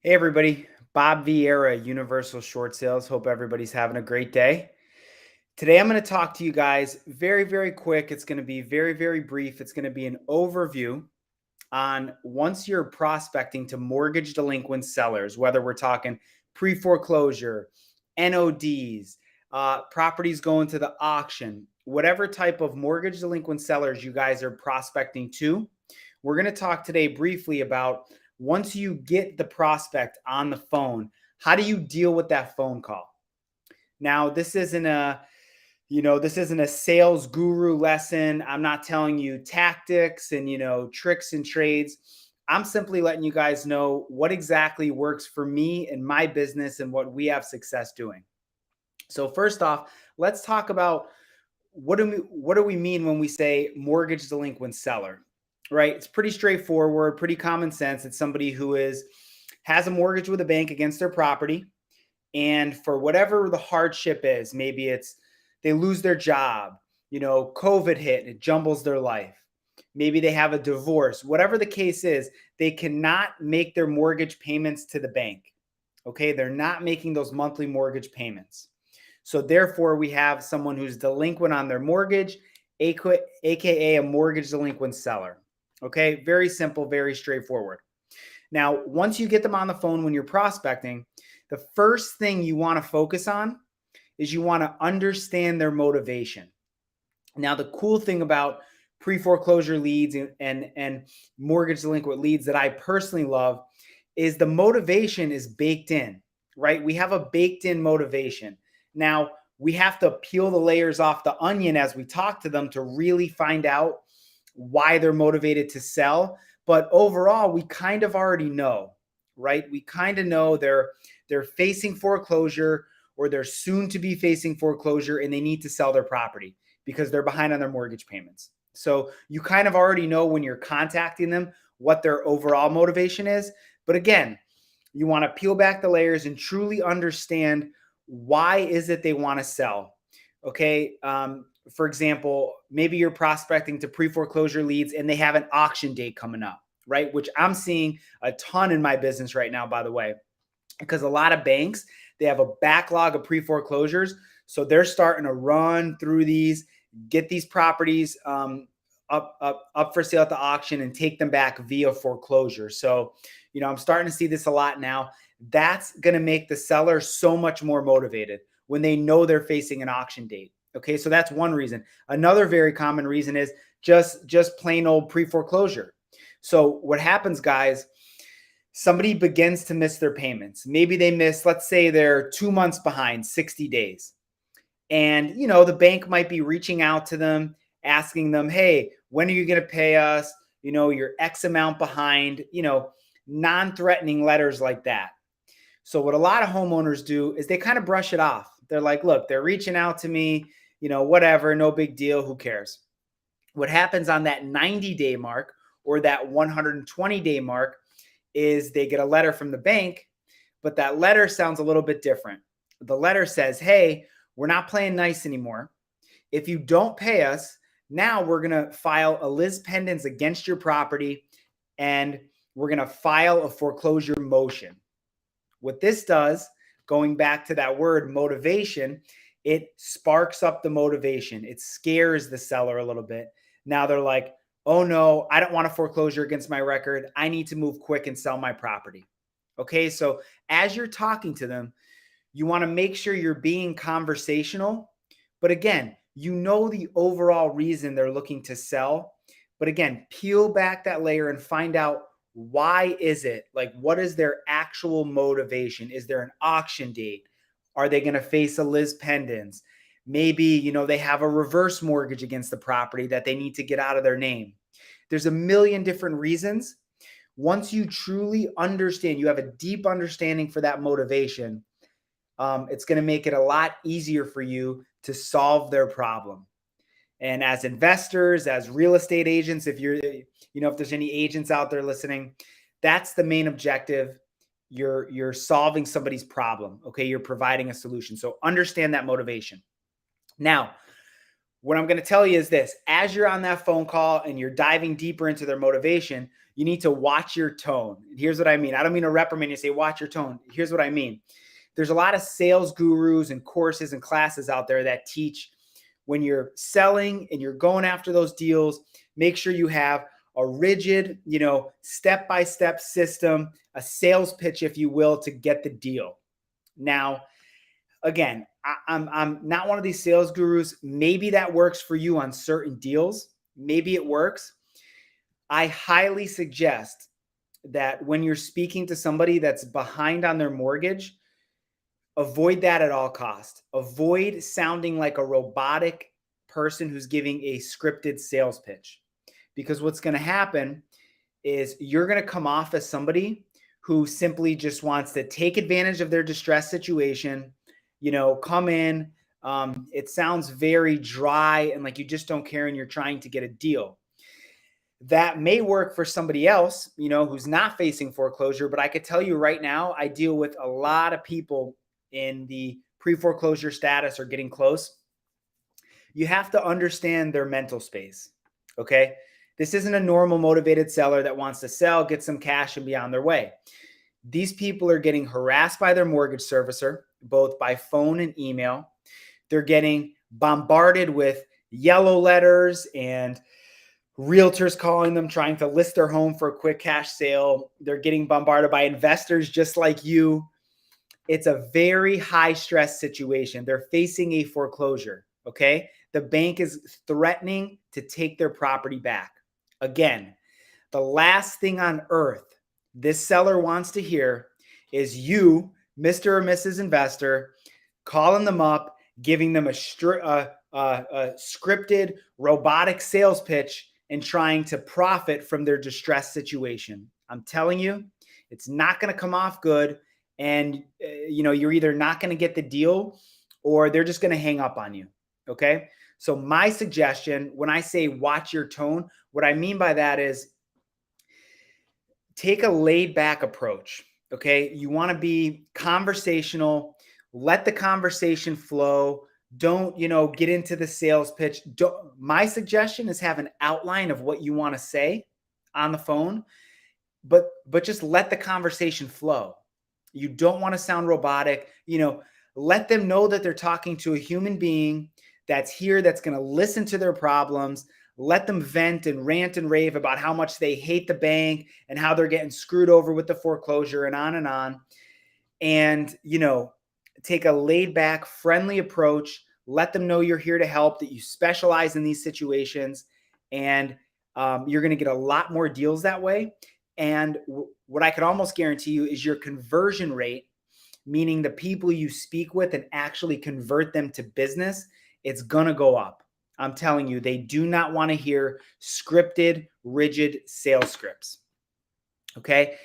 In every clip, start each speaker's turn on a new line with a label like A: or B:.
A: Hey everybody, Bob Vieira, Universal Short Sales. Hope everybody's having a great day. Today I'm going to talk to you guys very quick. It's going to be very brief. It's going to be an overview on once you're prospecting to mortgage delinquent sellers, whether we're talking pre-foreclosure, NODs, properties going to the auction, whatever type of mortgage delinquent sellers you guys are prospecting to. We're going to talk today briefly about once you get the prospect on the phone, how do you deal with that phone call? Now, this isn't a sales guru lesson. I'm not telling you tactics and, tricks and trades. I'm simply letting you guys know what exactly works for me and my business and what we have success doing. So first off, let's talk about what do we mean when we say mortgage delinquent seller, right? It's pretty straightforward, pretty common sense. It's somebody who has a mortgage with a bank against their property, and for whatever the hardship is, maybe it's they lose their job, COVID hit and it jumbles their life. Maybe they have a divorce. Whatever the case is, they cannot make their mortgage payments to the bank. Okay, they're not making those monthly mortgage payments. So therefore, we have someone who's delinquent on their mortgage, aka a mortgage delinquent seller. Okay, very simple, very straightforward. Now, once you get them on the phone when you're prospecting, the first thing you want to focus on is you want to understand their motivation. Now, the cool thing about pre-foreclosure leads and mortgage delinquent leads that I personally love is the motivation is baked in, right? We have a baked in motivation. Now, we have to peel the layers off the onion as we talk to them to really find out why they're motivated to sell. But overall, we kind of already know, right? We kind of know they're facing foreclosure or they're soon to be facing foreclosure and they need to sell their property because they're behind on their mortgage payments. So you kind of already know when you're contacting them what their overall motivation is. But again, you want to peel back the layers and truly understand why is it they want to sell. Okay. For example, maybe you're prospecting to pre-foreclosure leads and they have an auction date coming up, right? Which I'm seeing a ton in my business right now, by the way, because a lot of banks, they have a backlog of pre-foreclosures. So they're starting to run through these, get these properties up for sale at the auction and take them back via foreclosure. So, I'm starting to see this a lot now. That's going to make the seller so much more motivated when they know they're facing an auction date. Okay, so that's one reason. Another very common reason is just plain old pre-foreclosure. So what happens, guys, somebody begins to miss their payments. Maybe they miss, let's say they're 2 months behind, 60 days. And, the bank might be reaching out to them, asking them, hey, when are you going to pay us? You're X amount behind, non-threatening letters like that. So what a lot of homeowners do is they kind of brush it off. They're like, look, they're reaching out to me, whatever, no big deal, who cares? What happens on that 90-day mark or that 120-day mark is they get a letter from the bank, but that letter sounds a little bit different. The letter says, hey, we're not playing nice anymore. If you don't pay us, now we're going to file a lis pendens against your property and we're going to file a foreclosure motion. What this does, going back to that word motivation, it sparks up the motivation. It scares the seller a little bit. Now they're like, oh no, I don't want a foreclosure against my record. I need to move quick and sell my property. Okay, so as you're talking to them, you want to make sure you're being conversational. But again, the overall reason they're looking to sell. But again, peel back that layer and find out why is it? Like, what is their actual motivation? Is there an auction date? Are they going to face a lis pendens? Maybe, they have a reverse mortgage against the property that they need to get out of their name. There's a million different reasons. Once you truly understand, you have a deep understanding for that motivation, it's going to make it a lot easier for you to solve their problem. And as investors, as real estate agents, if there's any agents out there listening, that's the main objective. You're solving somebody's problem. Okay. You're providing a solution. So understand that motivation. Now, What I'm going to tell you is this: as you're on that phone call and you're diving deeper into their motivation, you need to watch your tone. Here's what I mean. I don't mean to reprimand you, say watch your tone. Here's what I mean. There's a lot of sales gurus and courses and classes out there that teach when you're selling and you're going after those deals, make sure you have a rigid, step-by-step system, a sales pitch, if you will, to get the deal. Now, again, I'm not one of these sales gurus. Maybe that works for you on certain deals. Maybe it works. I highly suggest that when you're speaking to somebody that's behind on their mortgage, avoid that at all costs. Avoid sounding like a robotic person who's giving a scripted sales pitch. Because what's going to happen is you're going to come off as somebody who simply just wants to take advantage of their distressed situation, come in. It sounds very dry and like you just don't care and you're trying to get a deal. That may work for somebody else, who's not facing foreclosure. But I could tell you right now, I deal with a lot of people in the pre-foreclosure status or getting close. You have to understand their mental space. Okay. This isn't a normal motivated seller that wants to sell, get some cash and be on their way. These people are getting harassed by their mortgage servicer, both by phone and email. They're getting bombarded with yellow letters and realtors calling them, trying to list their home for a quick cash sale. They're getting bombarded by investors just like you. It's a very high stress situation. They're facing a foreclosure. Okay. The bank is threatening to take their property back. Again, the last thing on earth this seller wants to hear is you, Mr. or Mrs. Investor, calling them up, giving them a scripted robotic sales pitch and trying to profit from their distressed situation. I'm telling you, it's not going to come off good. And, you're either not going to get the deal or they're just going to hang up on you. Okay. So my suggestion, when I say watch your tone, what I mean by that is take a laid back approach. Okay. You want to be conversational, let the conversation flow. Don't, get into the sales pitch. My suggestion is have an outline of what you want to say on the phone, but just let the conversation flow. You don't want to sound robotic. Let them know that they're talking to a human being that's here, that's going to listen to their problems. Let them vent and rant and rave about how much they hate the bank and how they're getting screwed over with the foreclosure and on and on. And, take a laid back, friendly approach. Let them know you're here to help, that you specialize in these situations. And you're going to get a lot more deals that way. And what I could almost guarantee you is your conversion rate, meaning the people you speak with and actually convert them to business, it's going to go up. I'm telling you, they do not want to hear scripted, rigid sales scripts. Okay.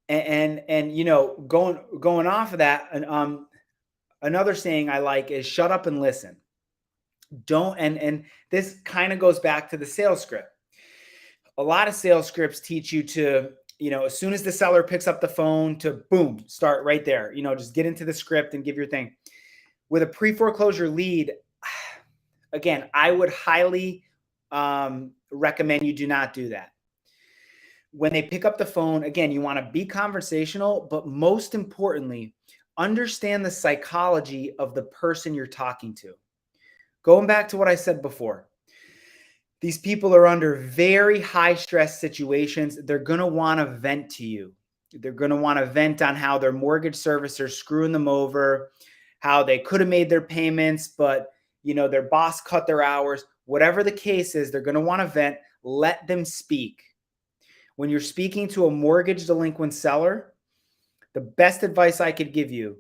A: And going off of that, another saying I like is shut up and listen. And this kind of goes back to the sales script. A lot of sales scripts teach you to, as soon as the seller picks up the phone, to boom, start right there, just get into the script and give your thing. With a pre-foreclosure lead, again, I would highly recommend you do not do that. When they pick up the phone, again, you want to be conversational, but most importantly, understand the psychology of the person you're talking to. Going back to what I said before, these people are under very high stress situations. They're going to want to vent to you. They're going to want to vent on how their mortgage servicer is screwing them over, how they could have made their payments, but their boss cut their hours. Whatever the case is, they're going to want to vent. Let them speak. When you're speaking to a mortgage delinquent seller, the best advice I could give you,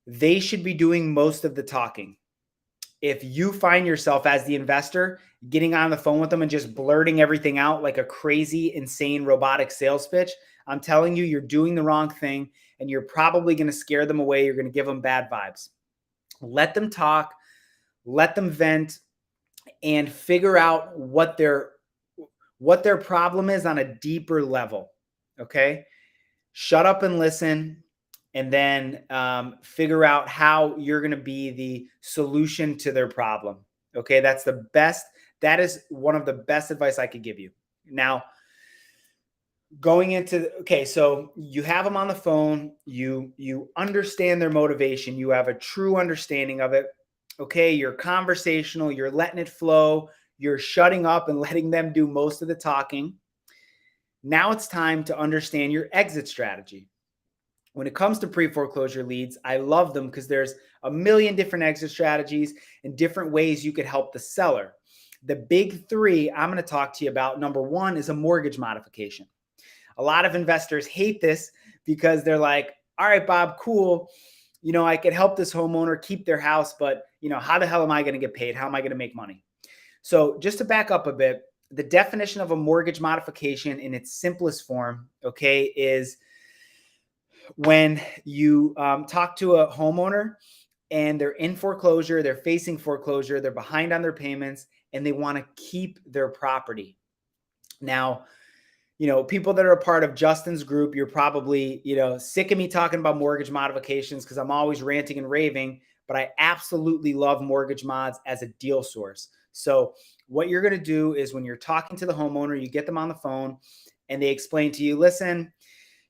A: they should be doing most of the talking. If you find yourself as the investor getting on the phone with them and just blurting everything out like a crazy, insane robotic sales pitch, I'm telling you, you're doing the wrong thing and you're probably going to scare them away. You're going to give them bad vibes. Let them talk, let them vent, and figure out what their problem is on a deeper level. Okay. Shut up and listen, and then figure out how you're going to be the solution to their problem. Okay, that's the best. That is one of the best advice I could give you. Now, going into okay, so you have them on the phone, you understand their motivation, you have a true understanding of it. Okay, you're conversational, you're letting it flow, you're shutting up and letting them do most of the talking. Now it's time to understand your exit strategy. When it comes to pre-foreclosure leads, I love them because there's a million different exit strategies and different ways you could help the seller. The big three I'm going to talk to you about, number one is a mortgage modification. A lot of investors hate this because they're like, all right, Bob, cool. I could help this homeowner keep their house, but how the hell am I going to get paid? How am I going to make money? So just to back up a bit, the definition of a mortgage modification in its simplest form, okay, is when you talk to a homeowner and they're in foreclosure, they're facing foreclosure, they're behind on their payments, and they want to keep their property. Now, people that are a part of Justin's group, you're probably, sick of me talking about mortgage modifications because I'm always ranting and raving, but I absolutely love mortgage mods as a deal source. So what you're going to do is when you're talking to the homeowner, you get them on the phone and they explain to you, listen,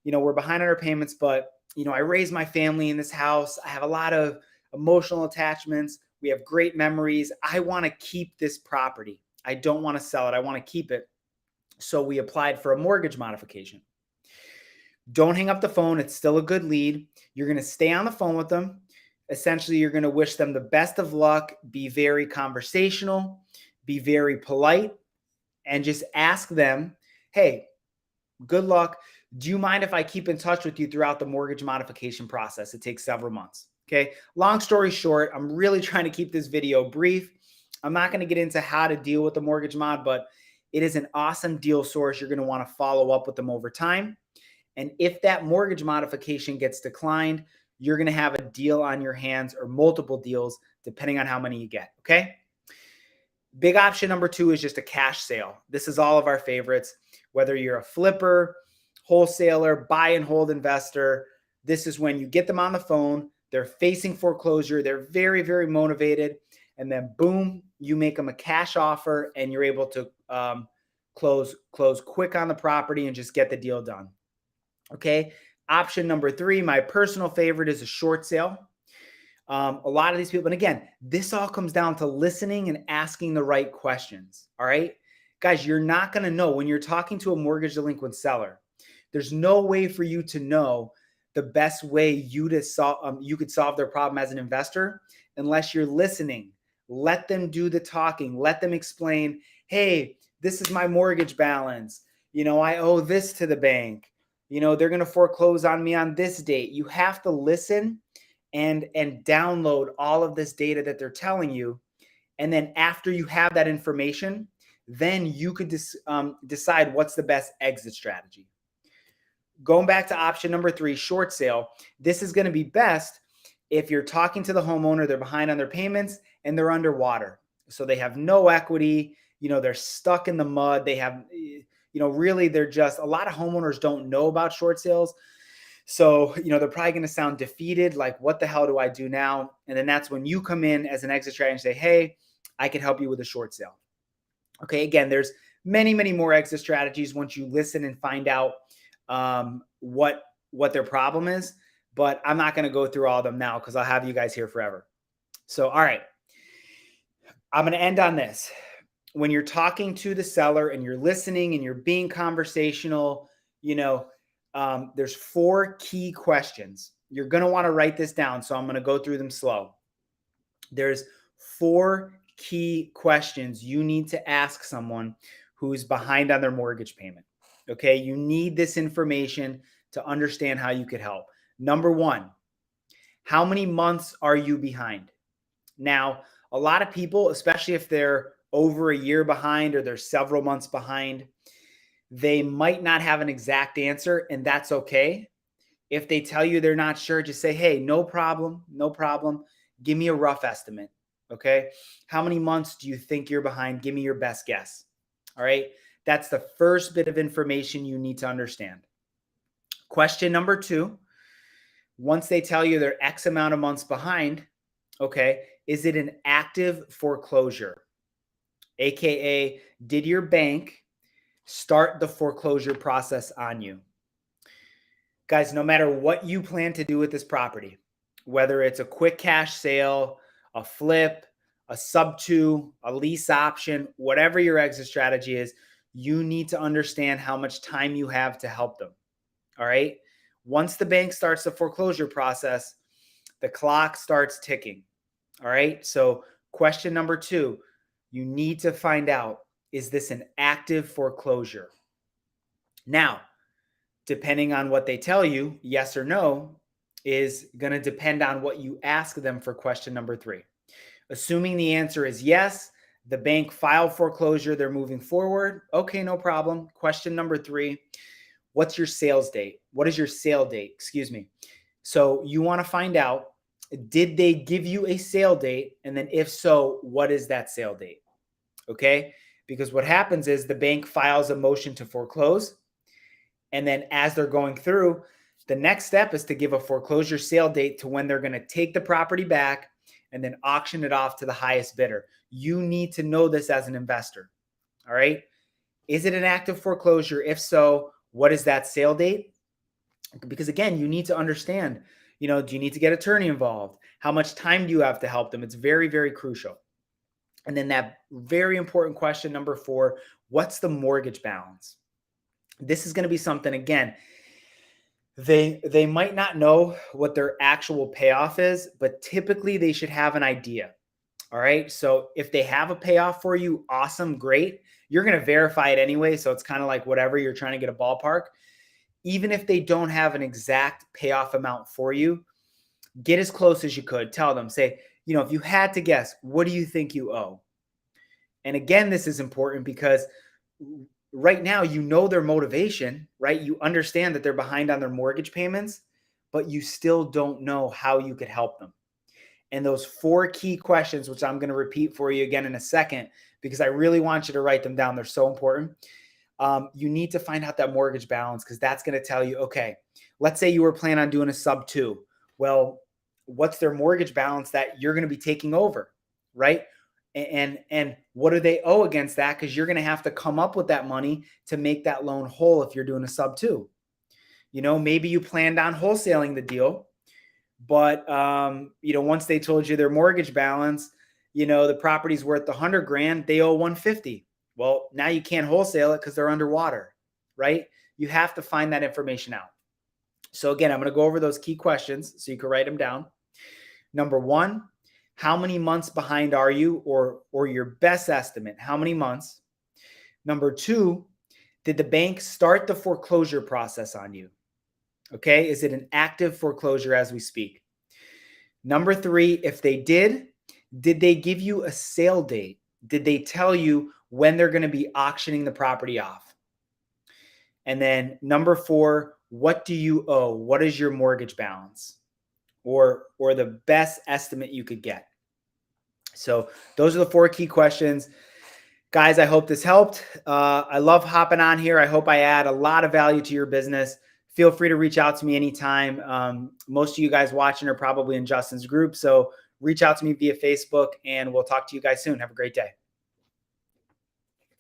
A: we're behind on our payments, but, I raised my family in this house. I have a lot of emotional attachments. We have great memories. I want to keep this property. I don't want to sell it. I want to keep it. So we applied for a mortgage modification. Don't hang up the phone. It's still a good lead. You're going to stay on the phone with them. Essentially, you're going to wish them the best of luck, be very conversational, be very polite, and just ask them, hey, good luck. Do you mind if I keep in touch with you throughout the mortgage modification process? It takes several months. Okay. Long story short, I'm really trying to keep this video brief. I'm not going to get into how to deal with the mortgage mod, but it is an awesome deal source. You're going to want to follow up with them over time. And if that mortgage modification gets declined, you're going to have a deal on your hands or multiple deals, depending on how many you get. Okay. Big option number two is just a cash sale. This is all of our favorites. Whether you're a flipper, wholesaler, buy and hold investor, this is when you get them on the phone. They're facing foreclosure. They're very, very motivated. And then boom, you make them a cash offer and you're able to close quick on the property and just get the deal done. Okay. Option number three, my personal favorite, is a short sale. A lot of these people, and again, this all comes down to listening and asking the right questions. All right, guys, you're not going to know when you're talking to a mortgage delinquent seller. There's no way for you to know the best way you could solve their problem as an investor unless you're listening. Let them do the talking. Let them explain, hey, this is my mortgage balance. I owe this to the bank. They're going to foreclose on me on this date. You have to listen and download all of this data that they're telling you. And then after you have that information, then you could decide what's the best exit strategy. Going back to option number three, short sale. This is going to be best if you're talking to the homeowner, they're behind on their payments and they're underwater. So they have no equity, they're stuck in the mud. They have, really they're just, a lot of homeowners don't know about short sales. So, they're probably going to sound defeated, like, what the hell do I do now? And then that's when you come in as an exit strategy and say, hey, I can help you with a short sale. Okay, again, there's many, many more exit strategies once you listen and find out what their problem is. But I'm not going to go through all of them now because I'll have you guys here forever. So, all right, I'm going to end on this. When you're talking to the seller and you're listening and you're being conversational, there's 4 key questions. You're going to want to write this down. So I'm going to go through them slow. There's 4 key questions you need to ask someone who's behind on their mortgage payment. Okay. You need this information to understand how you could help. Number 1, how many months are you behind? Now, a lot of people, especially if they're over a year behind or they're several months behind, they might not have an exact answer, and that's okay. If they tell you they're not sure, just say, hey, no problem. Give me a rough estimate. Okay. How many months do you think you're behind? Give me your best guess. All right. That's the first bit of information you need to understand. Question number 2, once they tell you they're X amount of months behind, okay, Is it an active foreclosure? AKA, did your bank start the foreclosure process on you? Guys, no matter what you plan to do with this property, whether it's a quick cash sale, a flip, a sub two, a lease option, whatever your exit strategy is, you need to understand how much time you have to help them. All right. Once the bank starts the foreclosure process, the clock starts ticking. All right. So, question number 2, you need to find out, is this an active foreclosure? Now, depending on what they tell you, yes or no, is going to depend on what you ask them for question number 3. Assuming the answer is yes, the bank filed foreclosure, they're moving forward. Okay, no problem. Question number 3, what's your sales date? What is your sale date? Excuse me. So you want to find out, did they give you a sale date? And then if so, what is that sale date? Okay, because what happens is the bank files a motion to foreclose. And then as they're going through, the next step is to give a foreclosure sale date to when they're going to take the property back and then auction it off to the highest bidder. You need to know this as an investor. All right. Is it an active foreclosure? If so, what is that sale date? Because again, you need to understand, do you need to get attorney involved? How much time do you have to help them? It's very, very crucial. And then that very important question, number 4, what's the mortgage balance? This is going to be something, again, they might not know what their actual payoff is, but typically they should have an idea. All right. So if they have a payoff for you, awesome, great. You're going to verify it anyway. So it's kind of like whatever, you're trying to get a ballpark. Even if they don't have an exact payoff amount for you, get as close as you could. Tell them, say, if you had to guess, what do you think you owe? And again, this is important because right now, their motivation, right? You understand that they're behind on their mortgage payments, but you still don't know how you could help them. And those 4 key questions, which I'm going to repeat for you again in a second, because I really want you to write them down. They're so important. You need to find out that mortgage balance, because that's going to tell you, okay, let's say you were planning on doing a sub 2. Well, what's their mortgage balance that you're going to be taking over, right? And what do they owe against that? Because you're going to have to come up with that money to make that loan whole if you're doing a sub 2. Maybe you planned on wholesaling the deal, but once they told you their mortgage balance, the property's worth $100,000, they owe 150. Well, now you can't wholesale it because they're underwater, right? You have to find that information out. So again, I'm going to go over those key questions so you can write them down. Number 1, how many months behind are you, or your best estimate? How many months? Number 2, did the bank start the foreclosure process on you? Okay, is it an active foreclosure as we speak? Number 3, if they did they give you a sale date? Did they tell you when they're going to be auctioning the property off? And then number 4, what do you owe? What is your mortgage balance? Or the best estimate you could get. So those are the 4 key questions. Guys, I hope this helped. I love hopping on here. I hope I add a lot of value to your business. Feel free to reach out to me anytime. Most of you guys watching are probably in Justin's group. So reach out to me via Facebook, and we'll talk to you guys soon. Have a great day.